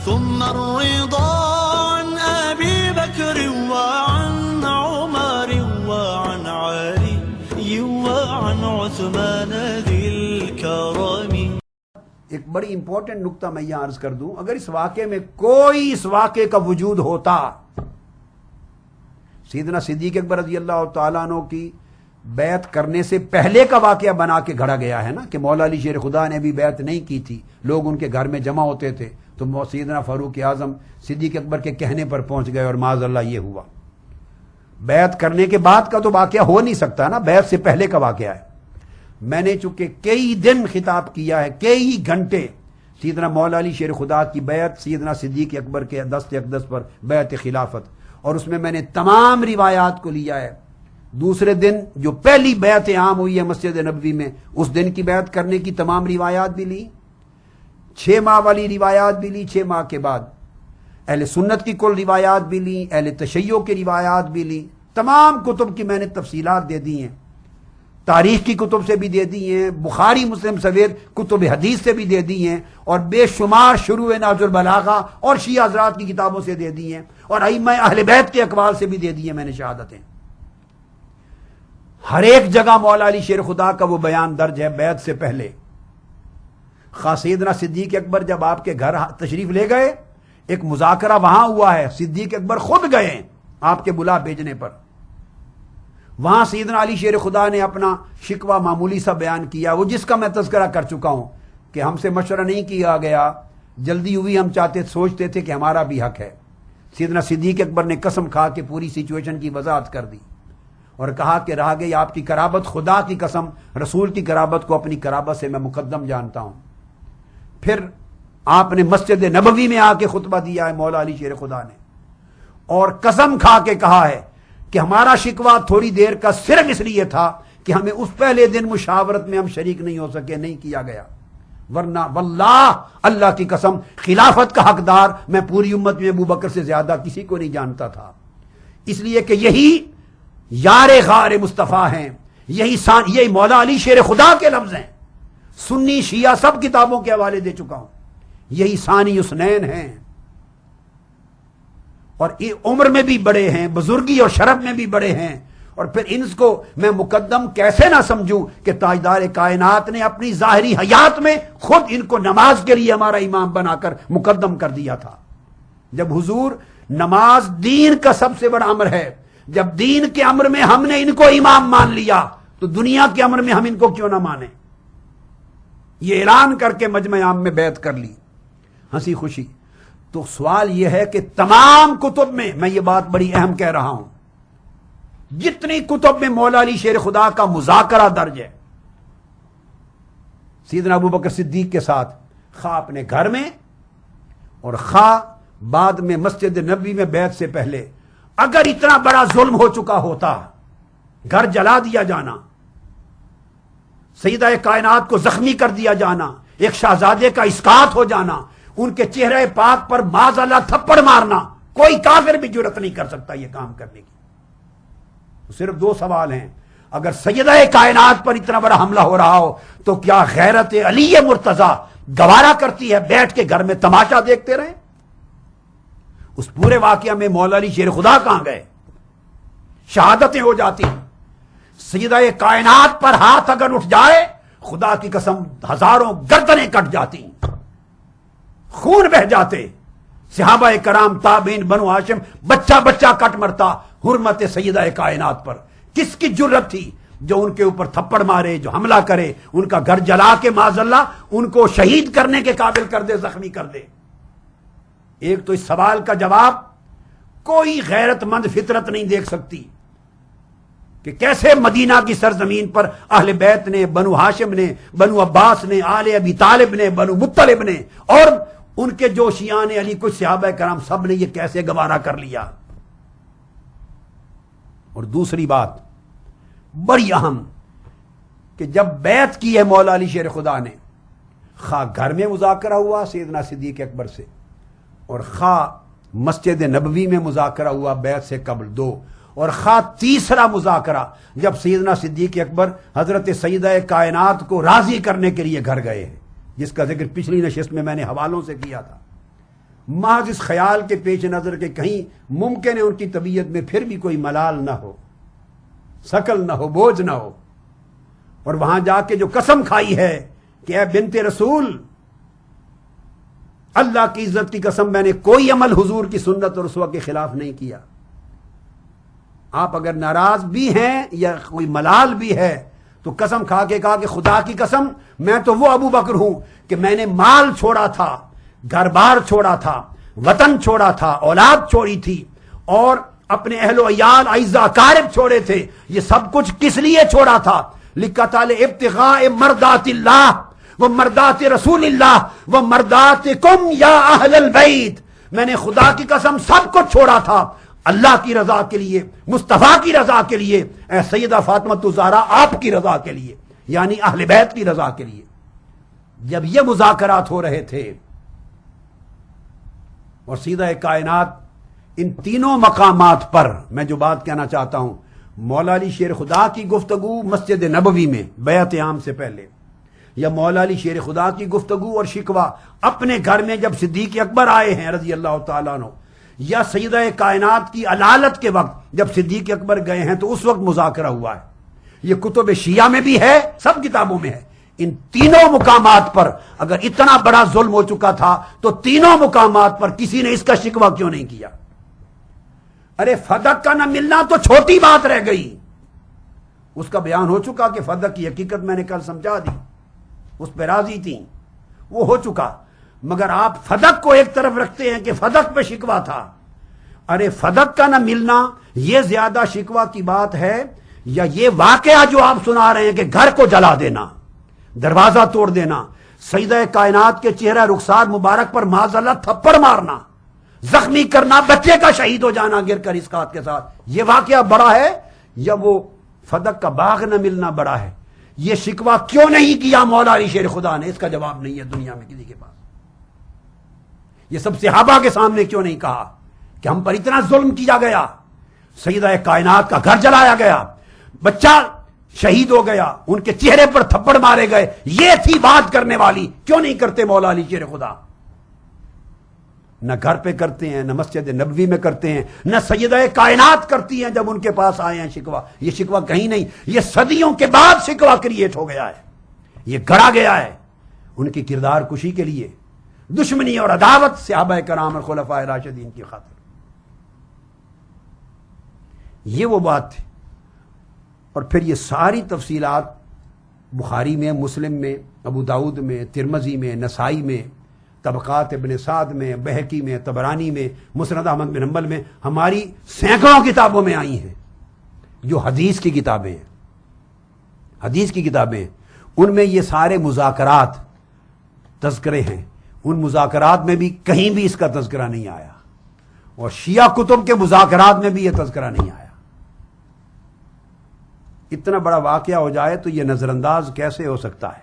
ثم الرضا عن أبي بكر وعن عمر وعن علي وعن عثمان ذي الكرم. ایک بڑی امپورٹنٹ نکتہ میں یہ عرض کر دوں، اگر اس واقعے میں کوئی اس واقعے کا وجود ہوتا، سیدنا صدیق اکبر رضی اللہ تعالیٰ عنہ کی بیعت کرنے سے پہلے کا واقعہ بنا کے گھڑا گیا ہے نا، کہ مولا علی شیر خدا نے بھی بیعت نہیں کی تھی، لوگ ان کے گھر میں جمع ہوتے تھے، تو سیدنا فاروق اعظم صدیق اکبر کے کہنے پر پہنچ گئے اور معاذ اللہ یہ ہوا. بیعت کرنے کے بعد کا تو واقعہ ہو نہیں سکتا نا، بیعت سے پہلے کا واقعہ ہے. میں نے چونکہ کئی دن خطاب کیا ہے، کئی گھنٹے سیدنا مولا علی شیر خدا کی بیعت سیدنا صدیق اکبر کے دست اقدس پر بیعت خلافت، اور اس میں نے تمام روایات کو لیا ہے. دوسرے دن جو پہلی بیعت عام ہوئی ہے مسجد نبوی میں، اس دن کی بیعت کرنے کی تمام روایات بھی لی، 6 ماہ والی روایات بھی لی، 6 ماہ کے بعد اہل سنت کی کل روایات بھی لی، اہل تشیع کی روایات بھی لی، تمام کتب کی میں نے تفصیلات دے دی ہیں، تاریخ کی کتب سے بھی دے دی ہیں، بخاری مسلم سمیت کتب حدیث سے بھی دے دی ہیں، اور بے شمار شروع نہج البلاغہ اور شیعہ حضرات کی کتابوں سے دے دی ہیں، اور ائمہ اہل بیت کے اقوال سے بھی دے دی ہیں میں نے شہادتیں. ہر ایک جگہ مولا علی شیر خدا کا وہ بیان درج ہے بیعت سے پہلے. سیدنا صدیق اکبر جب آپ کے گھر تشریف لے گئے، ایک مذاکرہ وہاں ہوا ہے، صدیق اکبر خود گئے آپ کے بلا بھیجنے پر. وہاں سیدنا علی شیر خدا نے اپنا شکوہ معمولی سا بیان کیا، وہ جس کا میں تذکرہ کر چکا ہوں کہ ہم سے مشورہ نہیں کیا گیا، جلدی ہوئی، ہم سوچتے تھے کہ ہمارا بھی حق ہے. سیدنا صدیق اکبر نے قسم کھا کے پوری سچویشن کی وضاحت کر دی اور کہا کہ رہ گئی آپ کی قرابت، خدا کی قسم رسول کی قرابت کو اپنی قرابت سے میں مقدم جانتا ہوں. پھر آپ نے مسجد نبوی میں آ کے خطبہ دیا ہے مولا علی شیر خدا نے، اور قسم کھا کے کہا ہے کہ ہمارا شکوہ تھوڑی دیر کا صرف اس لیے تھا کہ ہمیں اس پہلے دن مشاورت میں ہم شریک نہیں ہو سکے، نہیں کیا گیا، ورنہ واللہ اللہ کی قسم خلافت کا حقدار میں پوری امت میں ابو بکر سے زیادہ کسی کو نہیں جانتا تھا. اس لیے کہ یہی یار غار مصطفیٰ ہیں، یہی مولا علی شیر خدا کے لفظ ہیں، سنی شیعہ سب کتابوں کے حوالے دے چکا ہوں، یہی ثانی حسنین ہیں، اور عمر میں بھی بڑے ہیں، بزرگی اور شرف میں بھی بڑے ہیں. اور پھر ان کو میں مقدم کیسے نہ سمجھوں کہ تاجدار کائنات نے اپنی ظاہری حیات میں خود ان کو نماز کے لیے ہمارا امام بنا کر مقدم کر دیا تھا. جب حضور نماز دین کا سب سے بڑا امر ہے، جب دین کے امر میں ہم نے ان کو امام مان لیا تو دنیا کے امر میں ہم ان کو کیوں نہ مانیں. یہ اعلان کر کے مجمع عام میں بیعت کر لی، ہنسی خوشی. تو سوال یہ ہے کہ تمام کتب میں یہ بات بڑی اہم کہہ رہا ہوں، جتنی کتب میں مولا علی شیر خدا کا مذاکرہ درج ہے سیدنا ابو بکر صدیق کے ساتھ، خواہ اپنے گھر میں اور خواہ بعد میں مسجد نبوی میں بیعت سے پہلے، اگر اتنا بڑا ظلم ہو چکا ہوتا، گھر جلا دیا جانا، سیدہ کائنات کو زخمی کر دیا جانا، ایک شہزادے کا اسقاط ہو جانا، ان کے چہرے پاک پر معاذ اللہ تھپڑ مارنا، کوئی کافر بھی جرأت نہیں کر سکتا یہ کام کرنے کی. صرف 2 سوال ہیں، اگر سیدہ کائنات پر اتنا بڑا حملہ ہو رہا ہو تو کیا غیرت علی مرتضی گوارا کرتی ہے بیٹھ کے گھر میں تماشا دیکھتے رہیں؟ اس پورے واقعہ میں مولا علی شیر خدا کہاں گئے؟ شہادتیں ہو جاتی، سیدہ کائنات پر ہاتھ اگر اٹھ جائے خدا کی قسم ہزاروں گردنیں کٹ جاتی، خون بہ جاتے، صحابہ کرام تابعین بنو ہاشم بچہ بچہ کٹ مرتا حرمت سیدہ کائنات پر. کس کی جرت تھی جو ان کے اوپر تھپڑ مارے، جو حملہ کرے، ان کا گھر جلا کے معاذ اللہ ان کو شہید کرنے کے قابل کر دے، زخمی کر دے. ایک تو اس سوال کا جواب کوئی غیرت مند فطرت نہیں دیکھ سکتی کہ کیسے مدینہ کی سرزمین پر اہل بیت نے، بنو ہاشم نے، بنو عباس نے، آل ابی طالب نے، بنو مطلب نے، اور ان کے جو شیعان علی کچھ صحابہ کرام سب نے یہ کیسے گوارا کر لیا. اور دوسری بات بڑی اہم کہ جب بیعت کی ہے مولا علی شیر خدا نے، خواہ گھر میں مذاکرہ ہوا سیدنا صدیق اکبر سے، اور خواہ مسجد نبوی میں مذاکرہ ہوا بیعت سے قبل 2، اور خواہ تیسرا مذاکرہ جب سیدنا صدیق اکبر حضرت سیدہ کائنات کو راضی کرنے کے لیے گھر گئے ہیں، جس کا ذکر پچھلی نشست میں نے حوالوں سے کیا تھا. محض اس خیال کے پیش نظر کہ کہیں ممکن ہے ان کی طبیعت میں پھر بھی کوئی ملال نہ ہو، ثقل نہ ہو، بوجھ نہ ہو، اور وہاں جا کے جو قسم کھائی ہے کہ اے بنت رسول، اللہ کی عزت کی قسم، میں نے کوئی عمل حضور کی سنت اور اسوہ کے خلاف نہیں کیا۔ آپ اگر ناراض بھی ہیں یا کوئی ملال بھی ہے تو قسم کھا کے کہا کہ خدا کی قسم میں تو وہ ابو بکر ہوں کہ میں نے مال چھوڑا تھا، گھر بار چھوڑا تھا، وطن چھوڑا تھا، اولاد چھوڑی تھی، اور اپنے اہل و عیال اعزاء اقارب چھوڑے تھے۔ یہ سب کچھ کس لیے چھوڑا تھا؟ لکھا ابتغاء مرضات اللہ و مرضات رسول اللہ و مرضاتکم یا اہل البیت۔ میں نے خدا کی قسم سب کچھ چھوڑا تھا اللہ کی رضا کے لیے، مصطفیٰ کی رضا کے لیے، اے سیدہ فاطمہ الزہرا آپ کی رضا کے لیے، یعنی اہل بیت کی رضا کے لیے۔ جب یہ مذاکرات ہو رہے تھے اور سیدہ کائنات ان تینوں مقامات پر، میں جو بات کہنا چاہتا ہوں، مولا علی شیر خدا کی گفتگو مسجد نبوی میں بیعت عام سے پہلے، یا مولا علی شیر خدا کی گفتگو اور شکوہ اپنے گھر میں جب صدیق اکبر آئے ہیں رضی اللہ تعالیٰ عنہ، یا سیدہ کائنات کی علالت کے وقت جب صدیق اکبر گئے ہیں تو اس وقت مذاکرہ ہوا ہے۔ یہ کتب شیعہ میں بھی ہے، سب کتابوں میں ہے۔ ان تینوں مقامات پر اگر اتنا بڑا ظلم ہو چکا تھا تو تینوں مقامات پر کسی نے اس کا شکوہ کیوں نہیں کیا؟ ارے فدق کا نہ ملنا تو چھوٹی بات رہ گئی، اس کا بیان ہو چکا کہ فدق کی حقیقت میں نے کل سمجھا دی، اس پہ راضی تھیں، وہ ہو چکا، مگر آپ فدق کو ایک طرف رکھتے ہیں کہ فدق پہ شکوہ تھا۔ ارے فدق کا نہ ملنا یہ زیادہ شکوہ کی بات ہے، یا یہ واقعہ جو آپ سنا رہے ہیں کہ گھر کو جلا دینا، دروازہ توڑ دینا، سیدہ کائنات کے چہرہ رخسار مبارک پر معاذ اللہ تھپڑ مارنا، زخمی کرنا، بچے کا شہید ہو جانا گر کر اسقاط کے ساتھ، یہ واقعہ بڑا ہے یا وہ فدق کا باغ نہ ملنا بڑا ہے؟ یہ شکوہ کیوں نہیں کیا مولا علی شیر خدا نے؟ اس کا جواب نہیں ہے دنیا میں کسی کے پاس۔ یہ سب صحابہ کے سامنے کیوں نہیں کہا کہ ہم پر اتنا ظلم کیا گیا، سیدہ کائنات کا گھر جلایا گیا، بچہ شہید ہو گیا، ان کے چہرے پر تھپڑ مارے گئے، یہ تھی بات کرنے والی، کیوں نہیں کرتے مولا علی شیر خدا؟ نہ گھر پہ کرتے ہیں، نہ مسجد نبوی میں کرتے ہیں، نہ سیدہ کائنات کرتی ہیں جب ان کے پاس آئے ہیں شکوہ۔ یہ شکوہ کہیں نہیں، یہ صدیوں کے بعد شکوہ کریٹ ہو گیا ہے، یہ گڑا گیا ہے ان کی کردار کشی کے لیے، دشمنی اور عداوت صحابہ کرام اور خلفائے راشدین کی خاطر۔ یہ وہ بات تھی، اور پھر یہ ساری تفصیلات بخاری میں، مسلم میں، ابو داؤد میں، ترمذی میں، نسائی میں، طبقات ابن سعد میں، بہقی میں، طبرانی میں، مسند احمد بن حنبل میں، ہماری سینکڑوں کتابوں میں آئی ہیں جو حدیث کی کتابیں ہیں، حدیث کی کتابیں ہیں، ان میں یہ سارے مذاکرات تذکرے ہیں۔ ان مذاکرات میں بھی کہیں بھی اس کا تذکرہ نہیں آیا، اور شیعہ کتب کے مذاکرات میں بھی یہ تذکرہ نہیں آیا۔ اتنا بڑا واقعہ ہو جائے تو یہ نظر انداز کیسے ہو سکتا ہے؟